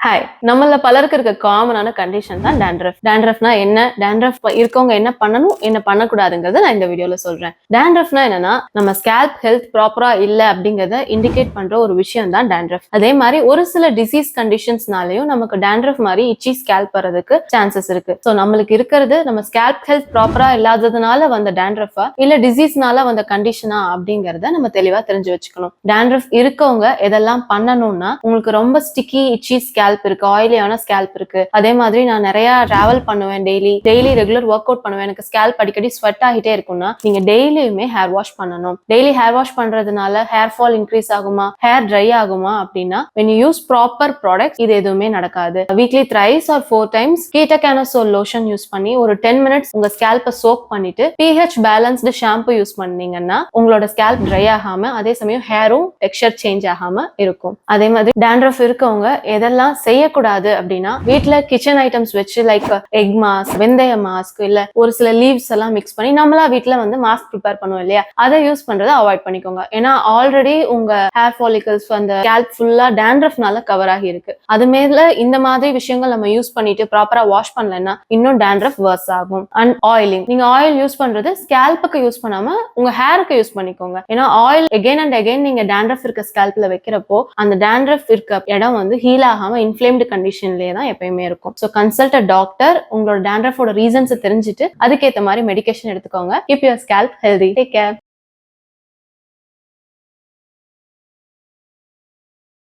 Hi, நம்மள பலருக்கு இருக்க காமனான கண்டிஷன் தான் டேண்ட்ரஃப். டேண்ட்ரஃப்னா என்ன? டேண்ட்ரஃப் இருக்கவங்க என்ன பண்ணணும், என்ன பண்ணக்கூடாதுங்கிறத நான் இந்த வீடியோல சொல்றேன். டேண்ட்ரஃப்னா என்னன்னா, நம்ம ஸ்கேல்ப் ஹெல்த் ப்ராப்பரா இல்ல அப்படிங்கறத இண்டிகேட் பண்ற ஒரு விஷயம் தான் டேண்ட்ரஃப். அதே மாதிரி ஒரு சில டிசீஸ் கண்டிஷன்ஸ்னாலயும் நமக்கு டேண்ட்ரஃப் மாதிரி இச்சி ஸ்கேல்ப் வரதுக்கு சான்சஸ் இருக்கு. சோ நம்மளுக்கு இருக்கிறது நம்ம ஸ்கேல்ப் ஹெல்த் ப்ராப்பரா இல்லாததுனால வந்த டேண்ட்ரஃபா இல்ல டிசீஸ்னால வந்த கண்டிஷனா அப்படிங்கறத நம்ம தெளிவா தெரிஞ்சு வச்சுக்கணும். டேண்ட்ரஃப் இருக்கவங்க எதெல்லாம் பண்ணணும்னா, உங்களுக்கு ரொம்ப ஸ்டிக்கி இச்சி ஸ்கேல்ப் இருக்கு, ஆயிலியான ஸ்கேல்ப் இருக்கு. அதே மாதிரி நான் நிறைய டிராவல் பண்ணுவேன், டெய்லி ரெகுலர் ஒர்க் அவுட் பண்ணுவேன், எனக்கு ஸ்கேல்ப் அடிக்கடி ஸ்வெட் ஆகிட்டே இருக்கும்னா நீங்க டெய்லியுமே ஹேர் வாஷ் பண்ணணும். டெய்லி ஹேர் வாஷ் பண்றதுனால ஹேர் ஃபால் இன்க்ரீஸ் ஆகுமா, ஹேர் ட்ரை ஆகுமா அப்படின்னா when you use proper products இது எதுவுமே நடக்காது. Weekly thrice or 4 times ketoconazole lotion use பண்ணி ஒரு 10 minutes உங்க ஸ்கேல்பை சோக் பண்ணிட்டு pH பேலன்ஸ்டு ஷாம்பு யூஸ் பண்ணீங்கன்னா உங்களோட ஸ்கேல்ப் ட்ரை ஆகாம அதே சமயம் ஹேரும் டெக்ஸ்சர் சேஞ்ச் ஆகாம இருக்கும். அதே மாதிரி டேண்ட்ரஃப் இருக்கவங்க எதெல்லாம் செய்யக்கூடாது அப்படின்னா, வீட்டுல கிச்சன் ஐட்டம்ஸ் வச்சு லைக் எக் மாஸ்க், வெந்தய மாஸ்க், இல்ல ஒரு சில லீவ்ஸ் எல்லாம் மிக்ஸ் பண்ணி நம்மளா வீட்டுல வந்து மாஸ்க் ப்ரிப்பேர் பண்ணுவோம் இல்லையா, அதை யூஸ் பண்றதை அவாய்ட் பண்ணிக்கோங்க. ஏன்னா ஆல்ரெடி உங்க ஹேர் ஃபாலிகல்ஸ் அந்த ஸ்கேல்ப் ஃபுல்லா டேண்ட்ரஃப்னால கவர் ஆகி இருக்கு. அது மேல இந்த மாதிரி விஷயங்கள் நம்ம யூஸ் பண்ணிட்டு ப்ராப்பரா வாஷ் பண்ணலன்னா இன்னும் டேண்ட்ரஃப் வர்ஸ் ஆகும். அண்ட் ஆயிலிங், நீங்க ஆயில் யூஸ் பண்றது ஸ்கேல்புக்கு யூஸ் பண்ணாம உங்க ஹேருக்கு யூஸ் பண்ணிக்கோங்க. ஏன்னா ஆயில் எகைன் அண்ட் எகைன் நீங்க டேண்ட்ரஃப் இருக்க ஸ்கேல்ப்ல வைக்கிறப்போ அந்த டேண்ட்ரஃப் இருக்க இடம் வந்து ஹீல் ஆகாம இன்ஃப்ளேம்டு கண்டிஷன்லயே தான் எப்பயுமே இருக்கும். ஸோ கன்சல்ட் அ டாக்டர். உங்களோட டேண்ட்ரஃபோட ரீசன்ஸ் தெரிஞ்சுட்டு அதுக்கேற்ற மாதிரி மெடிகேஷன் எடுத்துக்கோங்க. Keep your scalp healthy. Take care.